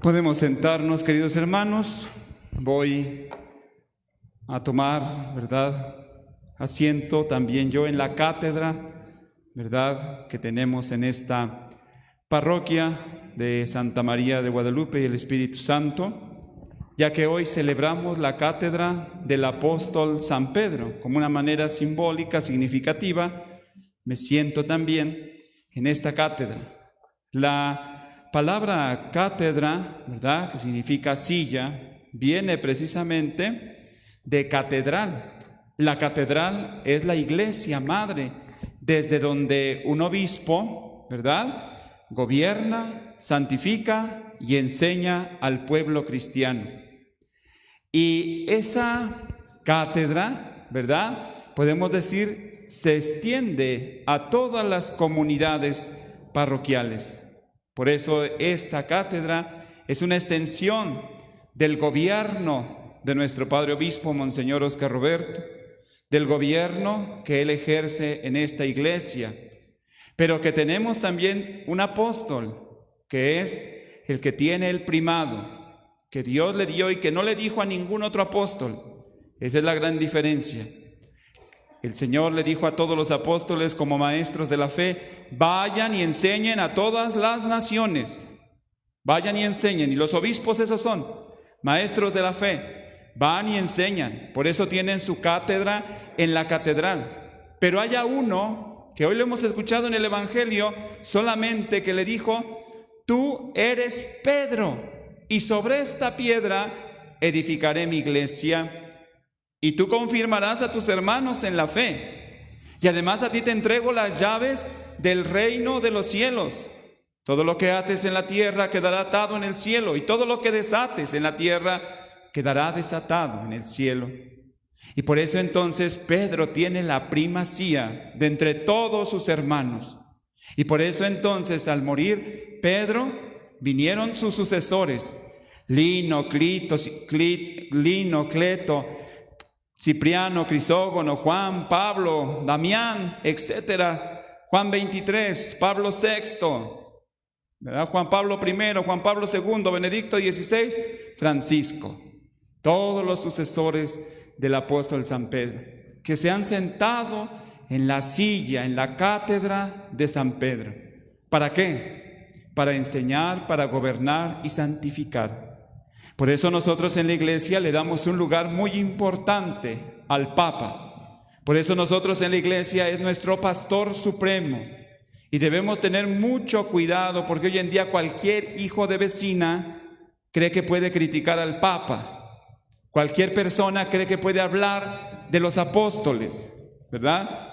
Podemos sentarnos, queridos hermanos. Voy a tomar, ¿verdad?, asiento también yo en la cátedra, ¿verdad?, que tenemos en esta parroquia de Santa María de Guadalupe y el Espíritu Santo, ya que hoy celebramos la cátedra del apóstol San Pedro. Como una manera simbólica, significativa, me siento también en esta cátedra. La palabra cátedra, ¿verdad?, que significa silla, viene precisamente de catedral. La catedral es la iglesia madre, desde donde un obispo, ¿verdad?, gobierna, santifica y enseña al pueblo cristiano. Y esa cátedra, ¿verdad?, podemos decir, se extiende a todas las comunidades parroquiales. Por eso esta cátedra es una extensión del gobierno de nuestro Padre Obispo, Monseñor Óscar Roberto, del gobierno que él ejerce en esta iglesia, pero que tenemos también un apóstol, que es el que tiene el primado, que Dios le dio y que no le dijo a ningún otro apóstol. Esa es la gran diferencia. El Señor le dijo a todos los apóstoles como maestros de la fe: vayan y enseñen a todas las naciones. Vayan y enseñen. Y los obispos esos son maestros de la fe. Van y enseñan. Por eso tienen su cátedra en la catedral. Pero haya uno que hoy lo hemos escuchado en el Evangelio, solamente que le dijo: tú eres Pedro, y sobre esta piedra edificaré mi iglesia. Y tú confirmarás a tus hermanos en la fe. Y además a ti te entrego las llaves del reino de los cielos. Todo lo que ates en la tierra quedará atado en el cielo, y todo lo que desates en la tierra quedará desatado en el cielo. Y por eso entonces Pedro tiene la primacía de entre todos sus hermanos. Y por eso entonces al morir Pedro, vinieron sus sucesores: Lino, Cleto, Cipriano, Crisógono, Juan, Pablo, Damián, etcétera. Juan 23, Pablo VI, ¿verdad?, Juan Pablo I, Juan Pablo II, Benedicto XVI, Francisco. Todos los sucesores del apóstol San Pedro, que se han sentado en la silla, en la cátedra de San Pedro. ¿Para qué? Para enseñar, para gobernar y santificar. Por eso nosotros en la iglesia le damos un lugar muy importante al Papa. Por eso nosotros en la iglesia es nuestro pastor supremo. Y debemos tener mucho cuidado, porque hoy en día cualquier hijo de vecina cree que puede criticar al Papa. Cualquier persona cree que puede hablar de los apóstoles, ¿verdad?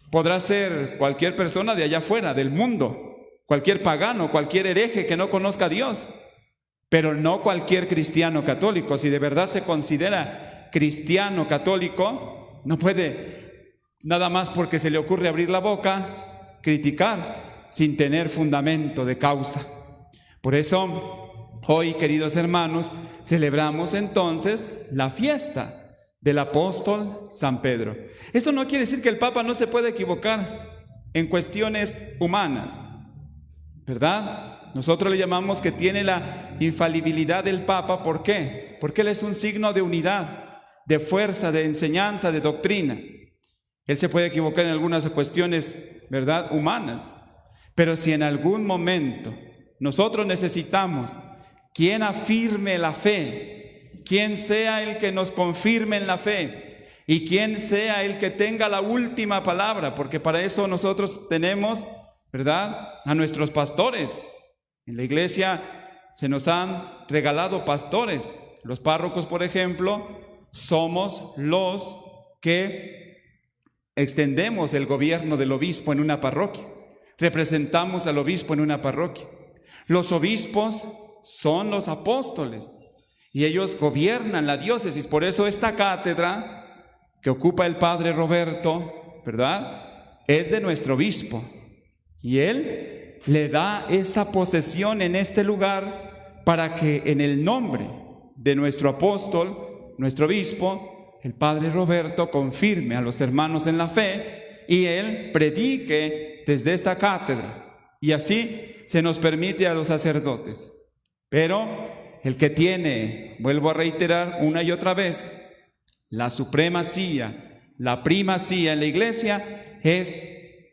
Podrá ser cualquier persona de allá afuera, del mundo, cualquier pagano, cualquier hereje que no conozca a Dios, pero no cualquier cristiano católico. Si de verdad se considera cristiano católico, no puede, nada más porque se le ocurre abrir la boca, criticar sin tener fundamento de causa. Por eso, hoy, queridos hermanos, celebramos entonces la fiesta del apóstol San Pedro. Esto no quiere decir que el Papa no se puede equivocar en cuestiones humanas, ¿verdad? Nosotros le llamamos que tiene la infalibilidad del Papa. ¿Por qué? Porque él es un signo de unidad, de fuerza, de enseñanza, de doctrina. Él se puede equivocar en algunas cuestiones, ¿verdad?, humanas. Pero si en algún momento nosotros necesitamos quien afirme la fe, quien sea el que nos confirme en la fe, y quien sea el que tenga la última palabra, porque para eso nosotros tenemos, ¿verdad?, a nuestros pastores. En la iglesia se nos han regalado pastores. Los párrocos, por ejemplo, somos los que extendemos el gobierno del obispo en una parroquia. Representamos al obispo en una parroquia. Los obispos son los apóstoles y ellos gobiernan la diócesis. Por eso esta cátedra que ocupa el padre Roberto, ¿verdad?, es de nuestro obispo. Y él le da esa posesión en este lugar para que en el nombre de nuestro apóstol, nuestro obispo, el padre Roberto, confirme a los hermanos en la fe y él predique desde esta cátedra. Y así se nos permite a los sacerdotes Pero el que tiene, vuelvo a reiterar una y otra vez, la supremacía, la primacía en la iglesia es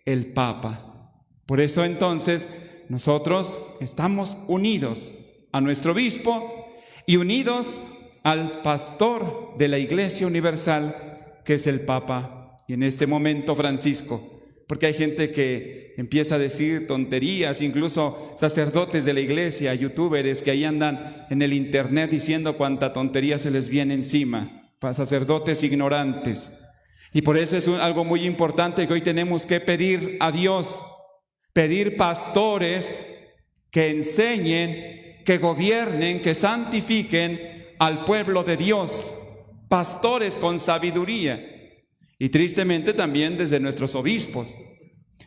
el Papa. Por eso entonces nosotros estamos unidos a nuestro obispo y unidos al pastor de la Iglesia Universal, que es el Papa, y en este momento Francisco. Porque hay gente que empieza a decir tonterías, incluso sacerdotes de la iglesia, youtubers que ahí andan en el internet diciendo cuánta tontería se les viene encima, para sacerdotes ignorantes. Y por eso es algo muy importante que hoy tenemos que pedir a Dios, pedir pastores que enseñen, que gobiernen, que santifiquen al pueblo de Dios, pastores con sabiduría. Y tristemente también desde nuestros obispos,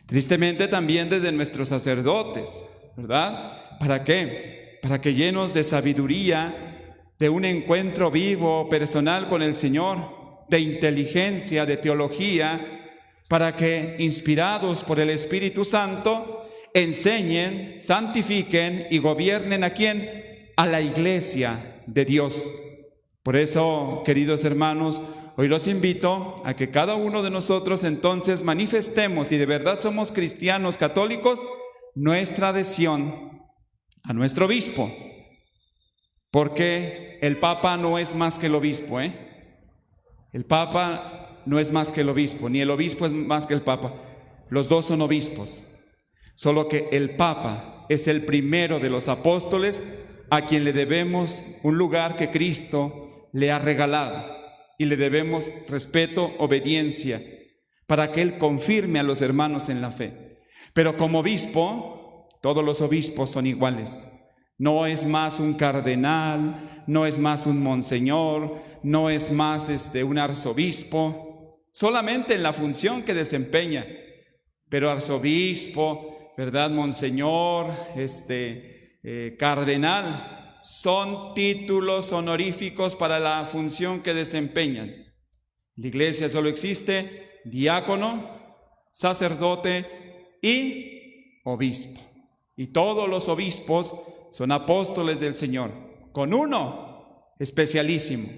tristemente también desde nuestros sacerdotes, ¿verdad? ¿Para qué? Para que llenos de sabiduría, de un encuentro vivo, personal con el Señor, de inteligencia, de teología, para que, inspirados por el Espíritu Santo, enseñen, santifiquen y gobiernen ¿a quién? A la iglesia de Dios. Por eso, queridos hermanos, hoy los invito a que cada uno de nosotros entonces manifestemos, si de verdad somos cristianos católicos, nuestra adhesión a nuestro obispo. Porque el Papa no es más que el obispo, El Papa no es más que el obispo, ni el obispo es más que el Papa. Los dos son obispos. Solo que el Papa es el primero de los apóstoles a quien le debemos un lugar que Cristo le ha regalado y le debemos respeto, obediencia, para que Él confirme a los hermanos en la fe. Pero como obispo, todos los obispos son iguales. No es más un cardenal, no es más un monseñor, no es más un arzobispo, solamente en la función que desempeña. Pero arzobispo, ¿verdad? Monseñor, cardenal, son títulos honoríficos para la función que desempeñan. En la iglesia solo existe diácono, sacerdote y obispo. Y todos los obispos son apóstoles del Señor, con uno especialísimo,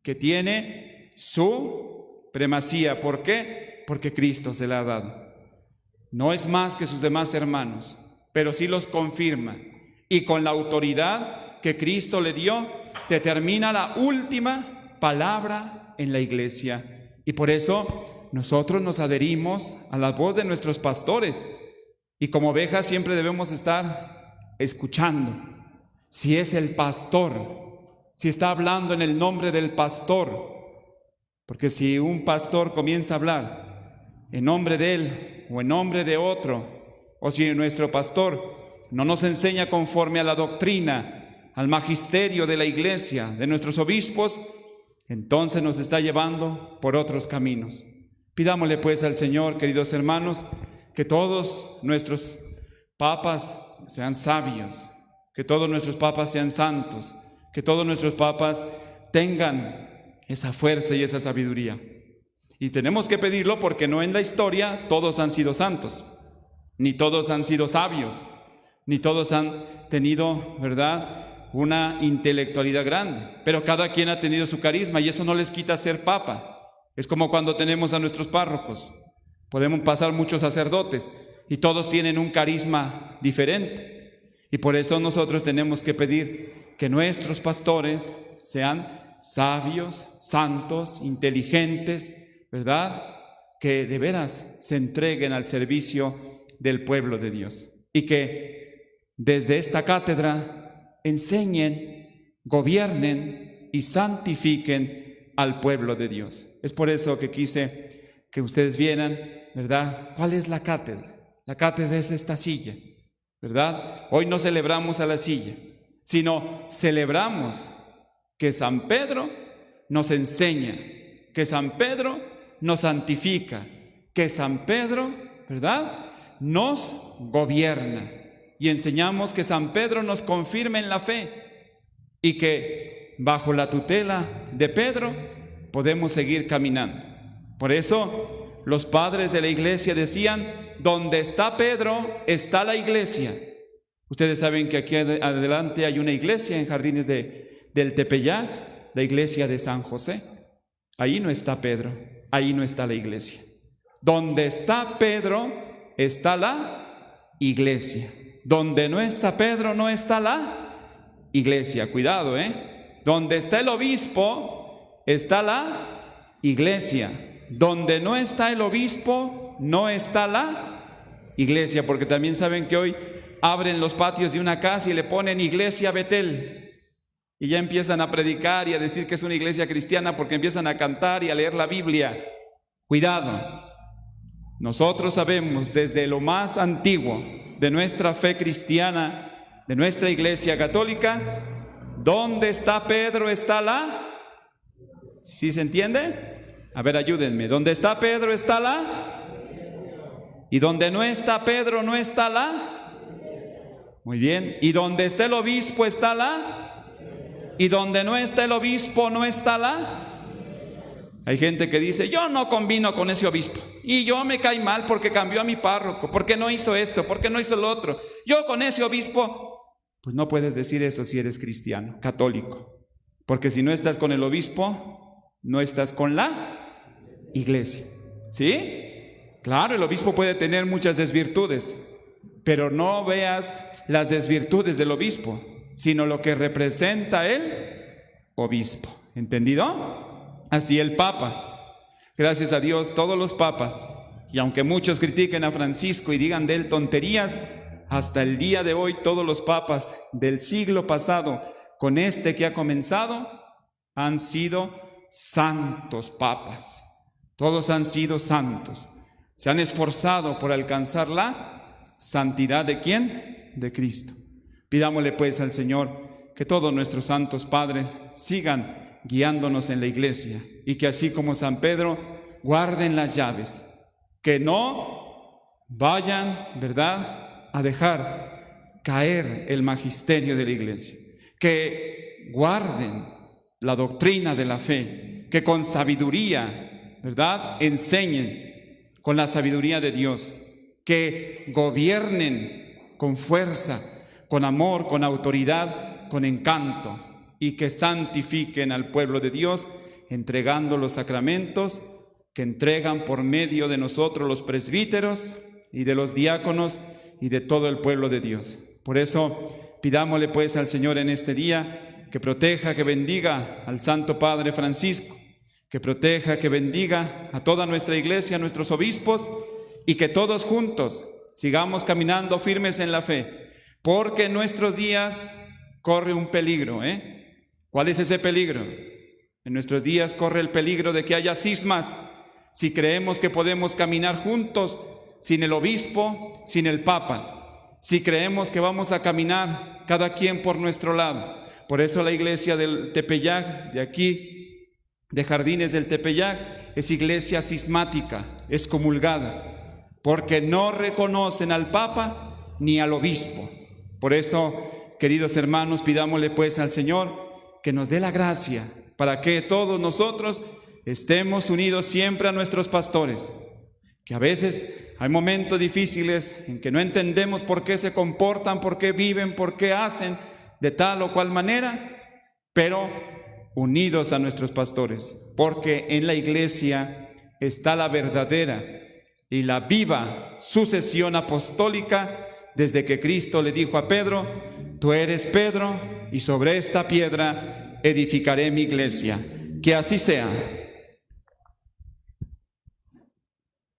que tiene su primacía. ¿Por qué? Porque Cristo se la ha dado. No es más que sus demás hermanos, pero sí los confirma. Y con la autoridad que Cristo le dio, determina la última palabra en la iglesia. Y por eso nosotros nos adherimos a la voz de nuestros pastores. Y como ovejas siempre debemos estar escuchando. Si es el pastor, si está hablando en el nombre del pastor. Porque si un pastor comienza a hablar en nombre de él o en nombre de otro, o si nuestro pastor no nos enseña conforme a la doctrina, al magisterio de la iglesia, de nuestros obispos, entonces nos está llevando por otros caminos. Pidámosle pues al Señor, queridos hermanos, que todos nuestros papas sean sabios, que todos nuestros papas sean santos, que todos nuestros papas tengan esa fuerza y esa sabiduría. Y tenemos que pedirlo porque no en la historia todos han sido santos, ni todos han sido sabios, ni todos han tenido, ¿verdad?, una intelectualidad grande, pero cada quien ha tenido su carisma y eso no les quita ser papa. Es como cuando tenemos a nuestros párrocos, podemos pasar muchos sacerdotes y todos tienen un carisma diferente, y por eso nosotros tenemos que pedir que nuestros pastores sean sabios, santos, inteligentes, ¿verdad?, que de veras se entreguen al servicio del pueblo de Dios y que desde esta cátedra enseñen, gobiernen y santifiquen al pueblo de Dios. Es por eso que quise que ustedes vieran, ¿verdad?, ¿cuál es la cátedra? La cátedra es esta silla, ¿verdad? Hoy no celebramos a la silla, sino celebramos que San Pedro nos enseña, que San Pedro nos santifica, que San Pedro, ¿verdad?, nos gobierna. Y enseñamos que San Pedro nos confirme en la fe y que bajo la tutela de Pedro podemos seguir caminando. Por eso los padres de la iglesia decían: donde está Pedro está la iglesia. Ustedes saben que aquí adelante hay una iglesia en Jardines del Tepeyac, la iglesia de San José. Ahí no está Pedro, ahí no está la iglesia. Donde está Pedro está la iglesia. Donde no está Pedro no está la iglesia. Cuidado, Donde está el obispo está la iglesia. Donde no está el obispo no está la iglesia, porque también saben que hoy abren los patios de una casa y le ponen iglesia Betel. Y ya empiezan a predicar y a decir que es una iglesia cristiana porque empiezan a cantar y a leer la Biblia. Cuidado. Nosotros sabemos desde lo más antiguo de nuestra fe cristiana, de nuestra iglesia católica, donde está Pedro está la... ¿Sí se entiende? A ver, ayúdenme. Donde está Pedro está la... Y donde no está Pedro no está la... Muy bien. Y donde está el obispo está la... Y donde no está el obispo no está la... Hay gente que dice, yo no combino con ese obispo, y yo me cae mal porque cambió a mi párroco, porque no hizo esto, porque no hizo lo otro. Yo con ese obispo... Pues no puedes decir eso si eres cristiano, católico, porque si no estás con el obispo, no estás con la iglesia. ¿Sí? Claro, el obispo puede tener muchas desvirtudes, pero no veas las desvirtudes del obispo, sino lo que representa el obispo. ¿Entendido? Así el Papa. Gracias a Dios, todos los papas, y aunque muchos critiquen a Francisco y digan de él tonterías, hasta el día de hoy todos los papas del siglo pasado, con este que ha comenzado, han sido santos papas. Todos han sido santos. Se han esforzado por alcanzar la santidad ¿de quién? De Cristo. Pidámosle pues al Señor que todos nuestros santos padres sigan guiándonos en la iglesia, y que así como San Pedro guarden las llaves, que no vayan, ¿verdad?, a dejar caer el magisterio de la iglesia, que guarden la doctrina de la fe, que con sabiduría, ¿verdad?, enseñen con la sabiduría de Dios, que gobiernen con fuerza, con amor, con autoridad, con encanto, y que santifiquen al pueblo de Dios, entregando los sacramentos que entregan por medio de nosotros los presbíteros y de los diáconos y de todo el pueblo de Dios. Por eso pidámosle pues al Señor en este día que proteja, que bendiga al Santo Padre Francisco, que proteja, que bendiga a toda nuestra iglesia, a nuestros obispos, y que todos juntos sigamos caminando firmes en la fe, porque en nuestros días corre un peligro, ¿Cuál es ese peligro? En nuestros días corre el peligro de que haya cismas, si creemos que podemos caminar juntos sin el obispo, sin el papa, si creemos que vamos a caminar cada quien por nuestro lado. Por eso la iglesia del Tepeyac, de aquí, de Jardines del Tepeyac, es iglesia cismática, excomulgada, porque no reconocen al papa ni al obispo. Por eso, queridos hermanos, pidámosle pues al Señor que nos dé la gracia para que todos nosotros estemos unidos siempre a nuestros pastores, que a veces hay momentos difíciles en que no entendemos por qué se comportan, por qué viven, por qué hacen de tal o cual manera, pero unidos a nuestros pastores, porque en la iglesia está la verdadera y la viva sucesión apostólica, desde que Cristo le dijo a Pedro: tú eres Pedro, y sobre esta piedra edificaré mi iglesia. Que así sea.